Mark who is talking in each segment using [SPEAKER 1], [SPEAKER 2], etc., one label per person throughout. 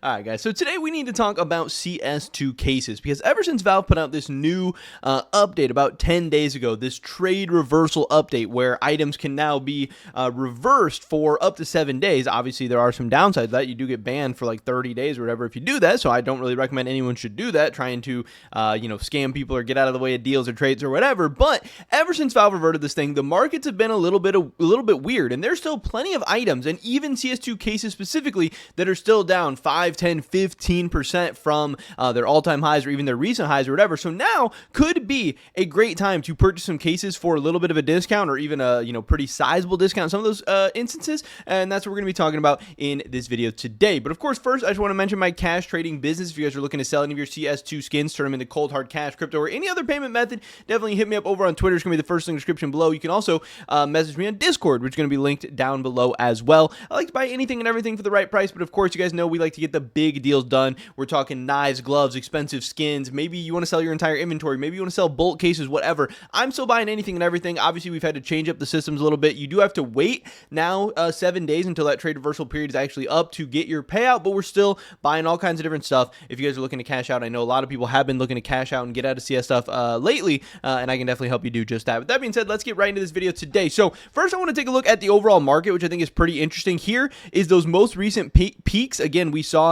[SPEAKER 1] All right, guys. So today we need to talk about CS2 cases because ever since Valve put out this new update about 10 days ago, this trade reversal update where items can now be reversed for up to 7 days. Obviously, there are some downsides to that. You do get banned for like 30 days or whatever if you do that. So I don't really recommend anyone should do that, trying to scam people or get out of the way of deals or trades or whatever. But ever since Valve reverted this thing, the markets have been a little bit weird, and there's still plenty of items and even CS2 cases specifically that are still down 5, 10, 15% from their all-time highs or even their recent highs or whatever. So now could be a great time to purchase some cases for a little bit of a discount or even a pretty sizable discount in some of those instances, and that's what we're going to be talking about in this video today. But of course, first I just want to mention my cash trading business. If you guys are looking to sell any of your CS2 skins, turn them into cold hard cash, crypto, or any other payment method, definitely hit me up over on Twitter. It's going to be the first link in the description below. You can also message me on Discord, which is going to be linked down below as well. I like to buy anything and everything for the right price, but of course, you guys know we like to get the big deals done. We're talking knives, gloves, expensive skins. Maybe you want to sell your entire inventory. Maybe you want to sell bulk cases, whatever. I'm still buying anything and everything. Obviously, we've had to change up the systems a little bit. You do have to wait now 7 days until that trade reversal period is actually up to get your payout, but we're still buying all kinds of different stuff. If you guys are looking to cash out, I know a lot of people have been looking to cash out and get out of CS stuff lately, and I can definitely help you do just that. With that being said, let's get right into this video today. So first, I want to take a look at the overall market, which I think is pretty interesting. Here is those most recent peaks. Again, we saw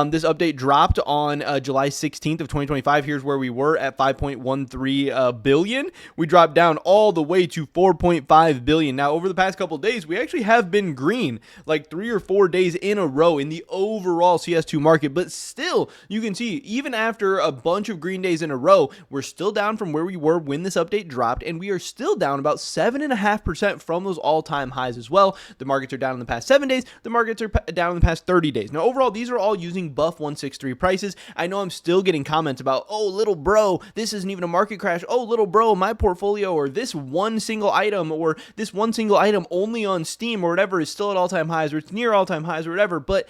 [SPEAKER 1] this update dropped on July 16th of 2025. Here's where we were at 5.13 billion. We dropped down all the way to 4.5 billion. Now, over the past couple days, we actually have been green like 3 or 4 days in a row in the overall CS2 market, but still, you can see even after a bunch of green days in a row, we're still down from where we were when this update dropped, and we are still down about 7.5% from those all-time highs as well. The markets are down in the past 7 days. The markets are down in the past 30 days. Now, overall, these are all using Buff 163 prices. I know I'm still getting comments about, oh, little bro, this isn't even a market crash. Oh, little bro, my portfolio or this one single item only on Steam or whatever is still at all-time highs or it's near all-time highs or whatever, but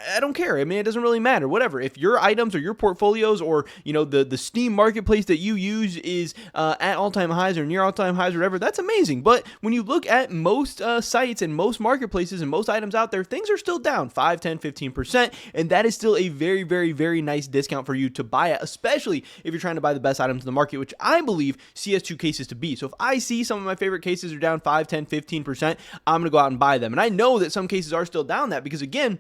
[SPEAKER 1] I don't care. I mean, it doesn't really matter. Whatever. If your items or your portfolios or, the Steam marketplace that you use is at all-time highs or near all-time highs or whatever, that's amazing. But when you look at most sites and most marketplaces and most items out there, things are still down 5, 10, 15%. And that is still a very, very, very nice discount for you to buy at, especially if you're trying to buy the best items in the market, which I believe CS2 cases to be. So if I see some of my favorite cases are down 5, 10, 15%, I'm going to go out and buy them. And I know that some cases are still down that because, again,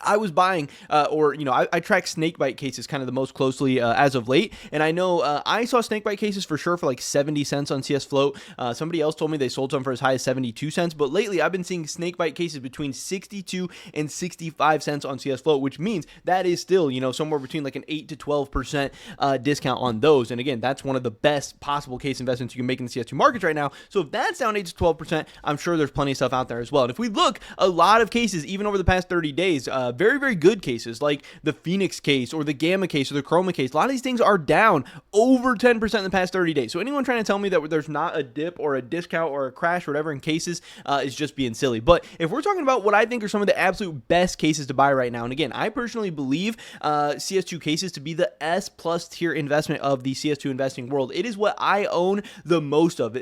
[SPEAKER 1] I was buying, I track snakebite cases kind of the most closely as of late, and I know I saw snakebite cases for sure for like 70 cents on CS Float. Somebody else told me they sold some for as high as 72 cents, but lately I've been seeing snakebite cases between 62 and 65 cents on CS Float, which means that is still, somewhere between like an 8 to 12% discount on those. And again, that's one of the best possible case investments you can make in the CS2 markets right now. So if that's down 8 to 12%, I'm sure there's plenty of stuff out there as well. And if we look, a lot of cases, even over the past 30 days, very, very good cases like the Phoenix case or the Gamma case or the Chroma case. A lot of these things are down over 10% in the past 30 days. So anyone trying to tell me that there's not a dip or a discount or a crash or whatever in cases is just being silly. But if we're talking about what I think are some of the absolute best cases to buy right now, and again, I personally believe CS2 cases to be the S plus tier investment of the CS2 investing world. It is what I own the most of.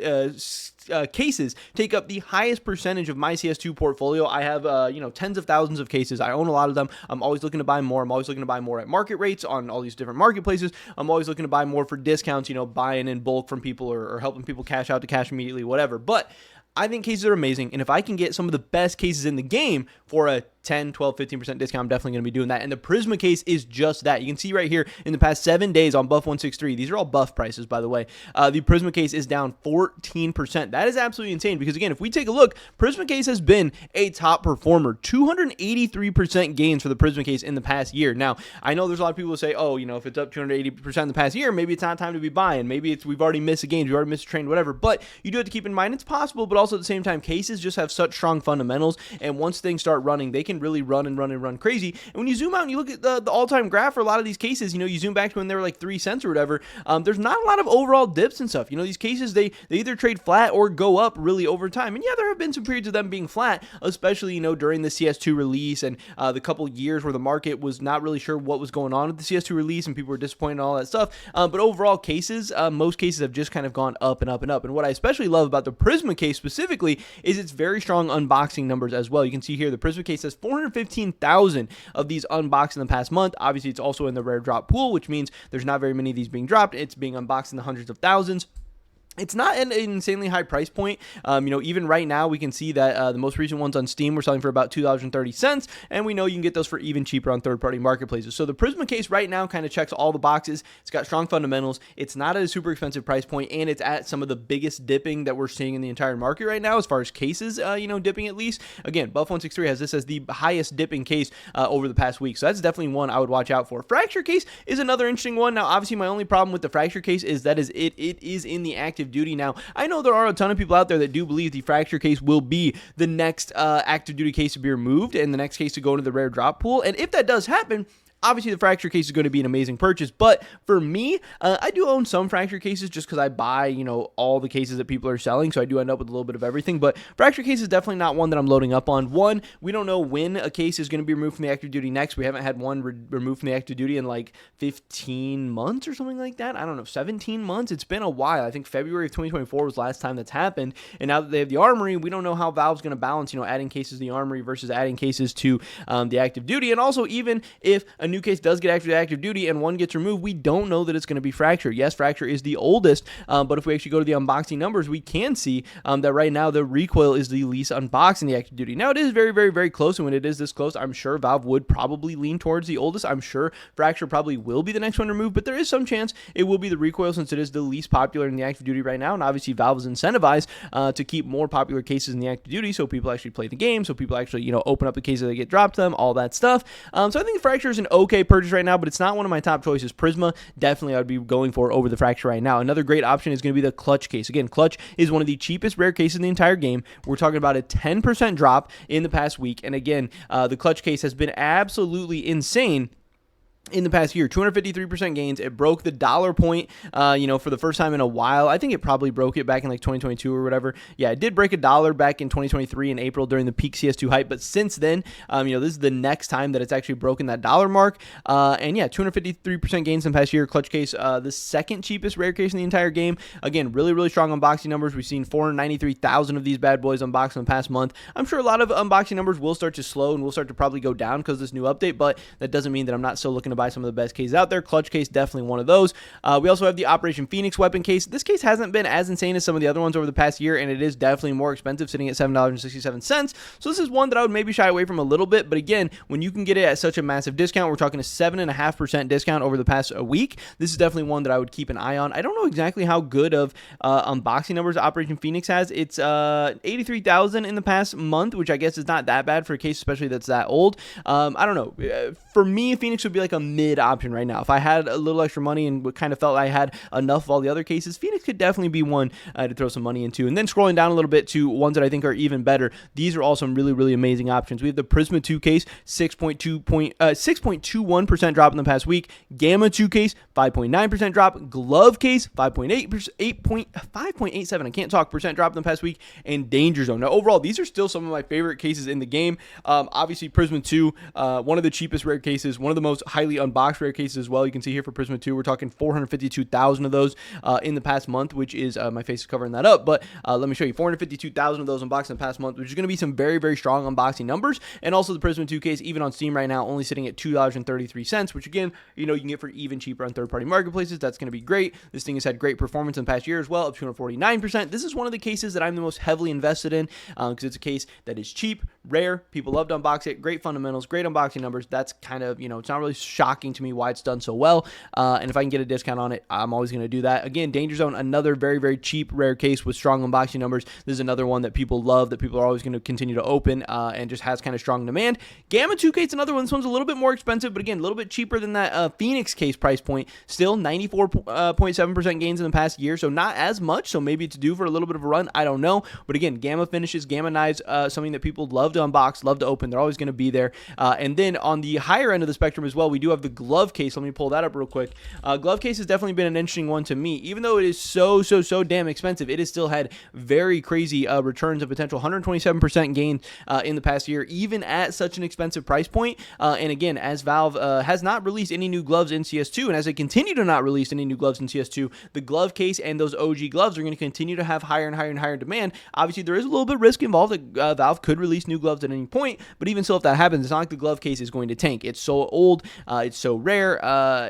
[SPEAKER 1] Cases take up the highest percentage of my CS2 portfolio. I have, tens of thousands of cases. I own a lot of them. I'm always looking to buy more. I'm always looking to buy more at market rates on all these different marketplaces. I'm always looking to buy more for discounts, buying in bulk from people or helping people cash out to cash immediately, whatever. But I think cases are amazing, and if I can get some of the best cases in the game for a 10, 12, 15% discount, I'm definitely going to be doing that. And the Prisma case is just that. You can see right here in the past 7 days on Buff 163, these are all buff prices, by the way. The Prisma case is down 14%. That is absolutely insane because, again, if we take a look, Prisma case has been a top performer. 283% gains for the Prisma case in the past year. Now, I know there's a lot of people who say, oh, if it's up 280% in the past year, maybe it's not time to be buying. Maybe we've already missed a game, we've already missed a trend, whatever. But you do have to keep in mind it's possible, but also at the same time, cases just have such strong fundamentals, and once things start running, they can really run crazy. And when you zoom out and you look at the all-time graph for a lot of these cases, you zoom back to when they were like 3 cents or whatever, there's not a lot of overall dips and stuff. These cases, they either trade flat or go up really over time. And yeah, there have been some periods of them being flat, especially, during the CS2 release and the couple years where the market was not really sure what was going on with the CS2 release and people were disappointed and all that stuff. But overall cases, most cases have just kind of gone up and up and up. And what I especially love about the Prisma case specifically is its very strong unboxing numbers as well. You can see here the Prisma case has 415,000 of these unboxed in the past month. Obviously, it's also in the rare drop pool, which means there's not very many of these being dropped. It's being unboxed in the hundreds of thousands. It's not an insanely high price point. Even right now, we can see that the most recent ones on Steam were selling for about $2.30, and we know you can get those for even cheaper on third-party marketplaces. So the Prisma case right now kind of checks all the boxes. It's got strong fundamentals. It's not at a super expensive price point, and it's at some of the biggest dipping that we're seeing in the entire market right now as far as cases, dipping at least. Again, Buff163 has this as the highest dipping case over the past week, so that's definitely one I would watch out for. Fracture case is another interesting one. Now, obviously, my only problem with the Fracture case is that it is in the active duty. Now, I know there are a ton of people out there that do believe the Fracture case will be the next active duty case to be removed and the next case to go into the rare drop pool. And if that does happen, obviously, the Fracture case is going to be an amazing purchase, but for me, I do own some Fracture cases just because I buy, all the cases that people are selling, so I do end up with a little bit of everything, but Fracture case is definitely not one that I'm loading up on. One, we don't know when a case is going to be removed from the active duty next. We haven't had one removed from the active duty in like 15 months or something like that. I don't know, 17 months? It's been a while. I think February of 2024 was the last time that's happened, and now that they have the Armory, we don't know how Valve's going to balance, adding cases to the Armory versus adding cases to the active duty, and also even if a new case does get active duty and one gets removed, we don't know that it's going to be Fracture. Yes, Fracture is the oldest, but if we actually go to the unboxing numbers, we can see that right now the Recoil is the least unboxed in the active duty. Now, it is very, very, very close, and when it is this close, I'm sure Valve would probably lean towards the oldest. I'm sure Fracture probably will be the next one removed, but there is some chance it will be the Recoil since it is the least popular in the active duty right now, and obviously Valve is incentivized to keep more popular cases in the active duty so people actually play the game, so people actually, open up the cases that get dropped to them, all that stuff. So I think Fracture is an okay purchase right now, but it's not one of my top choices. Prisma, definitely I would be going for over the Fracture right now. Another great option is going to be the Clutch case. Again, Clutch is one of the cheapest rare cases in the entire game. We're talking about a 10% drop in the past week, and again, the Clutch case has been absolutely insane in the past year. 253% gains. It broke the dollar point, for the first time in a while. I think it probably broke it back in like 2022 or whatever. Yeah, it did break $1 back in 2023 in April during the peak CS2 hype, but since then, this is the next time that it's actually broken that dollar mark. And yeah, 253% gains in the past year. Clutch case, the second cheapest rare case in the entire game. Again, really, really strong unboxing numbers. We've seen 493,000 of these bad boys unboxed in the past month. I'm sure a lot of unboxing numbers will start to slow and will start to probably go down because of this new update, but that doesn't mean that I'm not still looking to buy some of the best cases out there. Clutch case, definitely one of those. We also have the Operation Phoenix weapon case. This case hasn't been as insane as some of the other ones over the past year, and it is definitely more expensive, sitting at $7.67. So this is one that I would maybe shy away from a little bit, but again, when you can get it at such a massive discount, we're talking a 7.5% discount over the past week, this is definitely one that I would keep an eye on. I don't know exactly how good of unboxing numbers Operation Phoenix has. It's 83,000 in the past month, which I guess is not that bad for a case, especially that's that old. I don't know. For me, Phoenix would be like a mid option right now. If I had a little extra money and kind of felt I had enough of all the other cases, Phoenix could definitely be one to throw some money into. And then scrolling down a little bit to ones that I think are even better, these are all some really, really amazing options. We have the Prisma 2 case, 6.21% drop in the past week. Gamma 2 case, 5.9% drop. Glove case, 5.87. I can't talk percent drop in the past week. And Danger Zone. Now, overall, these are still some of my favorite cases in the game. Obviously, Prisma 2, one of the cheapest rare cases, one of the most highly unboxed rare cases as well. You can see here for Prisma 2, we're talking 452,000 of those in the past month, which is, my face is covering that up, but let me show you, 452,000 of those unboxed in the past month, which is going to be some very, very strong unboxing numbers. And also the Prisma 2 case, even on Steam right now, only sitting at $2.33, which again, you can get for even cheaper on third-party marketplaces. That's going to be great. This thing has had great performance in the past year as well, up 249%. This is one of the cases that I'm the most heavily invested in because it's a case that is cheap, rare, people love to unbox it, great fundamentals, great unboxing numbers. That's kind of, it's not really shocking to me why it's done so well. And if I can get a discount on it, I'm always going to do that. Again, Danger Zone, another very, very cheap rare case with strong unboxing numbers. This is another one that people love, that people are always going to continue to open and just has kind of strong demand. Gamma 2 case, another one. This one's a little bit more expensive, but again, a little bit cheaper than that Phoenix case price point. Still 94.7% gains in the past year, so not as much. So maybe it's due for a little bit of a run. I don't know. But again, Gamma finishes, Gamma knives, something that people love to unbox, love to open. They're always going to be there. And then on the higher end of the spectrum as well, we do do have the glove case. Let me pull that up real quick. Glove case has definitely been an interesting one to me. Even though it is so damn expensive, it has still had very crazy returns of potential 127% gain in the past year, even at such an expensive price point. And again, as Valve has not released any new gloves in CS2, and as they continue to not release any new gloves in CS2, the glove case and those OG gloves are going to continue to have higher and higher demand. Obviously, there is a little bit of risk involved that Valve could release new gloves at any point, but even so, if that happens, it's not like the glove case is going to tank. It's so old, it's so rare,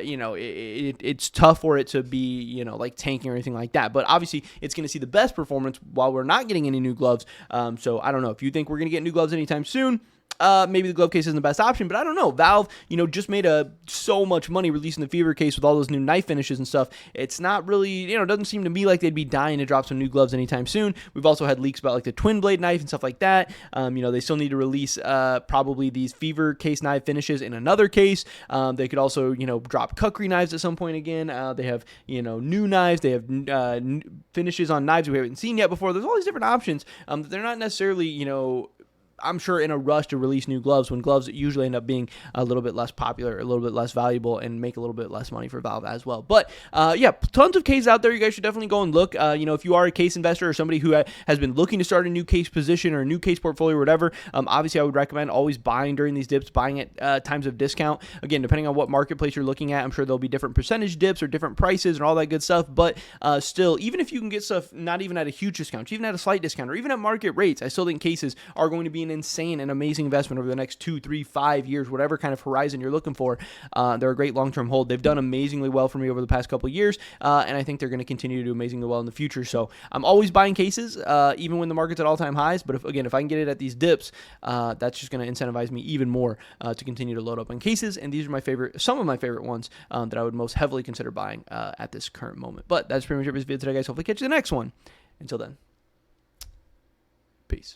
[SPEAKER 1] it's tough for it to be, like tanking or anything like that. But obviously, it's going to see the best performance while we're not getting any new gloves. So I don't know if you think we're going to get new gloves anytime soon. Maybe the glove case isn't the best option, but I don't know. Valve, just made so much money releasing the Fever case with all those new knife finishes and stuff. It's not really, it doesn't seem to me like they'd be dying to drop some new gloves anytime soon. We've also had leaks about like the twin blade knife and stuff like that. They still need to release probably these Fever case knife finishes in another case. They could also, drop kukri knives at some point again. They have, new knives. They have finishes on knives we haven't seen yet before. There's all these different options that they're not necessarily, I'm sure in a rush to release new gloves, when gloves usually end up being a little bit less popular, a little bit less valuable, and make a little bit less money for Valve as well. But tons of cases out there. You guys should definitely go and look. If you are a case investor or somebody who has been looking to start a new case position or a new case portfolio or whatever, obviously I would recommend always buying during these dips, buying at times of discount. Again, depending on what marketplace you're looking at, I'm sure there'll be different percentage dips or different prices and all that good stuff. But still, even if you can get stuff not even at a huge discount, even at a slight discount, or even at market rates, I still think cases are going to be an insane and amazing investment over the next 2, 3, 5 years, whatever kind of horizon you're looking for. They're a great long-term hold. They've done amazingly well for me over the past couple of years, and I think they're going to continue to do amazingly well in the future. So I'm always buying cases, even when the market's at all-time highs. But if I can get it at these dips, that's just going to incentivize me even more to continue to load up on cases. And these are some of my favorite ones that I would most heavily consider buying at this current moment. But that's pretty much it for this video today, guys. Hopefully catch you in the next one. Until then, peace.